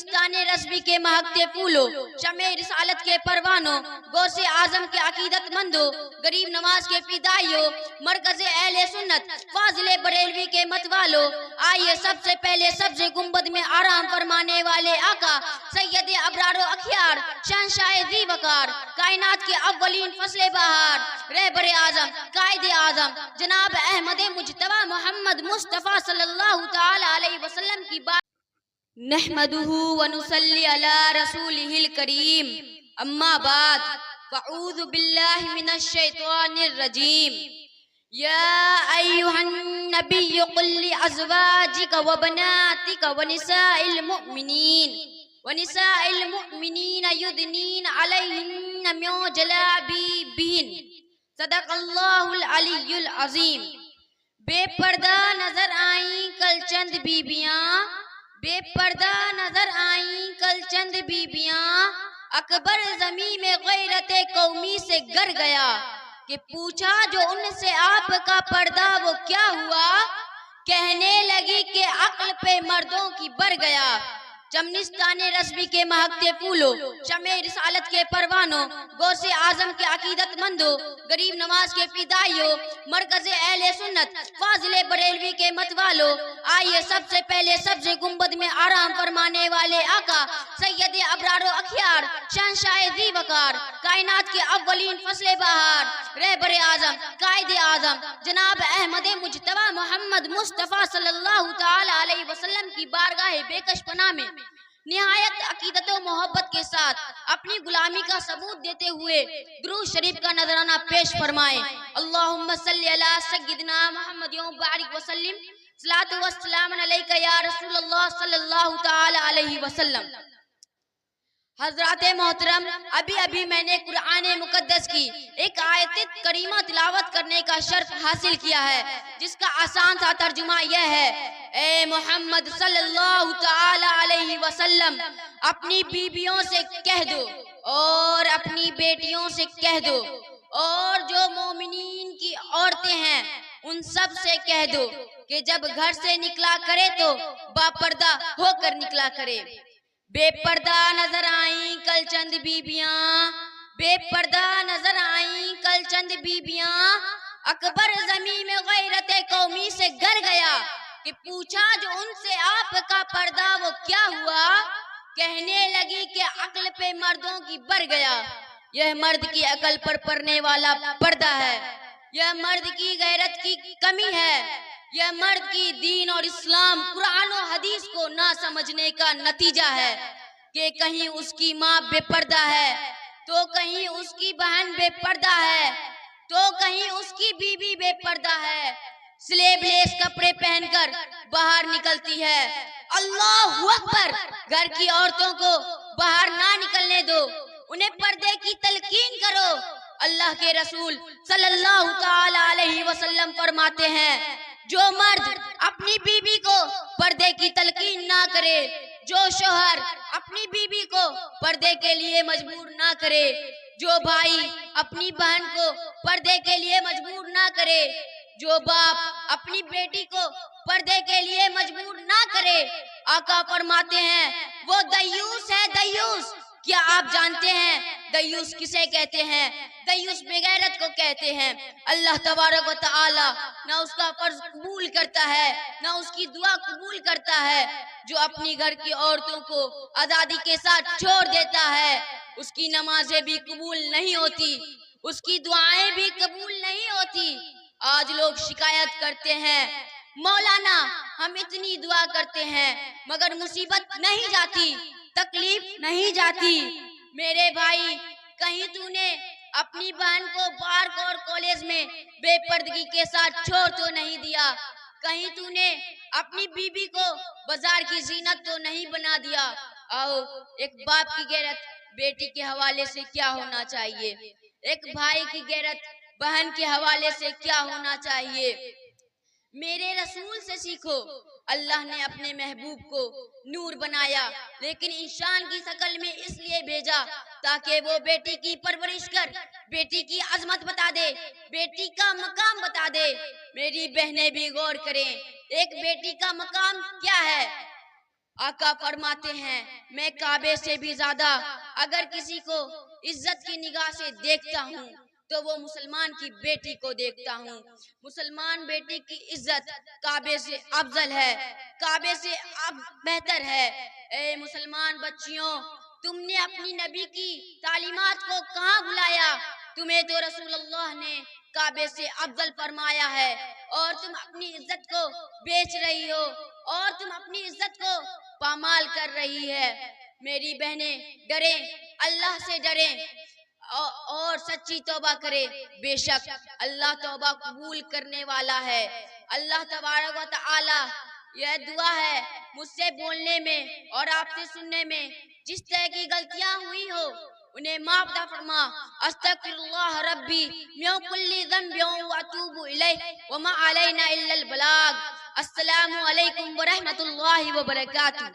चमनिस्तान रस्बी के महकते फूलों, शमे रिसालत के परवानों, गौसे आजम के अकीदत मंदों, गरीब नवाज के फिदाइयों, मरकज़े अहले सुन्नत फाजिले बरेलवी के मतवालों, आइए सबसे पहले सब्ज़े गुंबद में आराम फरमाने वाले आका सैयद अबरारो अखियार शहंशाह ज़ी वकार कायनात के अव्वलीन फसले बहार रहबरे आजम कायदे आजम जनाब अहमद मुज्तबा मोहम्मद मुस्तफ़ा सल्लल्लाहु ताला अलैहि वसल्लम की बात नहमदुहु व नुसल्ली अला रसूलिहिल करीम अम्मा बाद फ़अऊज़ु बिल्लाहि मिनश शैतानिर रजीम या अय्युहन नबिय्यु क़ुल लि अज़वाजिका व बनातिका व निसाइल मुअ्मिनीन युदनीन अलैहिन्न मिन जलाबिबिहिन सदक़ल्लाहुल अलियुल अज़ीम। बेपर्दा नजर आई कल चंद बीबियां, बेपर्दा नजर आई कल चंद बीबियां, अकबर ज़मी में गैरते कौमी से गर गया कि पूछा जो उनसे आपका पर्दा वो क्या हुआ, कहने लगी कि अक्ल पे मर्दों की बर गया। चमनिस्तान रस्बी के महकते फूलों, शमे रिसालत के परवानों, गौसे आजम के अकीदत मंदों, गरीब नवाज के फिदाइयों, मरकज़े अहले सुन्नत फाजिले बरेलवी के मतवालों, आइए सबसे पहले सब्ज़े गुंबद में आराम फरमाने वाले आका सैयद अबरारो अखियार शहंशाह ज़ी वकार कायनात के अव्वलीन फसले बहार रहबरे आजम कायदे आजम जनाब अहमद मुज्तबा मोहम्मद मुस्तफ़ा सल्लल्लाहु ताला अलैहि वसल्लम की बारगाह बेकश पनाह में निहायत अकीदत व मोहब्बत के साथ अपनी गुलामी का सबूत देते हुए दुरूद शरीफ का नजराना पेश फरमाएं। अल्लाहुम्मा सल्ली अला सय्यिदिना मुहम्मद व बारिक वसल्लिम सलातु व सलाम अलैका या रसूलल्लाह सल्लल्लाहु ताला अलैहि वसल्लम। हजरात मोहतरम, अभी अभी मैंने कुरान मुकद्दस की एक आयत करीमा तिलावत करने का शर्फ हासिल किया है, जिसका आसान सा तर्जुमा यह है, ए मोहम्मद सल्लल्लाहु ताला अलैहि वसल्लम अपनी बीबियों से कह दो और अपनी बेटियों से कह दो और जो मोमिनीन की औरतें हैं उन सब से कह दो कि जब घर से निकला करे तो बापर्दा होकर निकला करे। बेपर्दा नजर आई कल चंद बीबियां, बेपर्दा नजर आई कल चंद बीबियां, अकबर ज़मी में गैरते कौमी से गर गया कि पूछा जो उनसे आपका पर्दा वो क्या हुआ, कहने लगी कि अक्ल पे मर्दों की बर गया। यह मर्द की अकल पर पड़ने वाला पर्दा है, यह मर्द की गैरत की कमी है, यह मर्द की दीन और इस्लाम कुरान और हदीस को ना समझने का नतीजा है कि कहीं उसकी माँ बेपर्दा है तो कहीं उसकी बहन बेपर्दा है तो कहीं उसकी बीबी बेपर्दा है, स्लीवलेस कपड़े पहनकर बाहर निकलती है। अल्लाहु अकबर, घर की औरतों को बाहर ना निकलने दो, उन्हें पर्दे की तलकीन करो। अल्लाह के रसूल सल्लल्लाहु ताला अलैहि वसल्लम फरमाते हैं, जो मर्द अपनी बीबी को पर्दे की तलकीन ना करे, जो शोहर अपनी बीबी को पर्दे के लिए मजबूर ना करे, जो भाई अपनी बहन को पर्दे के लिए मजबूर ना करे, जो बाप अपनी बेटी को पर्दे के लिए मजबूर ना करे, आका फरमाते हैं वो दयूस है, दयूस। क्या आप जानते हैं दयूस किसे कहते हैं? दयूस बेगैरत को कहते हैं। अल्लाह तबारक व तआला ना उसका फर्ज कबूल करता है ना उसकी दुआ कबूल करता है। जो अपनी घर की औरतों को आजादी के साथ छोड़ देता है उसकी नमाजें भी कबूल नहीं होती, उसकी दुआएं भी कबूल नहीं होती। आज लोग शिकायत करते हैं, मौलाना हम इतनी दुआ करते हैं मगर मुसीबत नहीं जाती, तकलीफ नहीं जाती। मेरे भाई, कहीं तूने अपनी बहन को पार्क और कॉलेज में बेपर्दगी के साथ छोड़ तो नहीं दिया, कहीं तूने अपनी बीबी को बाजार की जीनत तो नहीं बना दिया। आओ, एक बाप की गैरत बेटी के हवाले से क्या होना चाहिए, एक भाई की गैरत बहन के हवाले से क्या होना चाहिए। मेरे रसूल से सीखो। अल्लाह ने अपने महबूब को नूर बनाया लेकिन इंसान की शक्ल में इसलिए भेजा ताकि वो बेटी की परवरिश कर बेटी की अजमत बता दे, बेटी का मकाम बता दे। मेरी बहनें भी गौर करें, एक बेटी का मकाम क्या है। آقا فرماتے ہیں میں کعبے سے بھی زیادہ اگر کسی کو عزت کی نگاہ سے دیکھتا ہوں تو وہ مسلمان کی بیٹی کو دیکھتا ہوں. مسلمان بیٹی کی عزت کعبے سے افضل ہے, کعبے سے بہتر ہے. اے مسلمان بچیوں, تم نے اپنی نبی کی تعلیمات کو کہاں بھلایا؟ تمہیں تو رسول اللہ نے کعبے سے افضل فرمایا ہے, اور تم اپنی عزت کو بیچ رہی ہو, اور تم اپنی عزت کو پامال کر رہی ہے. میری بہنیں ڈریں, اللہ سے ڈریں اور سچی توبہ کرے. بے شک اللہ توبہ قبول کرنے والا ہے. اللہ تبارک و تعالی یہ دعا ہے مجھ سے بولنے میں اور آپ سے سننے میں جس طرح کی غلطیاں ہوئی ہو انہیں معاف عطا فرما. استغفر اللہ ربی من کل ذنب واتوب الیہ وما علینا الا البلاغ. السلام علیکم ورحمۃ اللہ وبرکاتہ.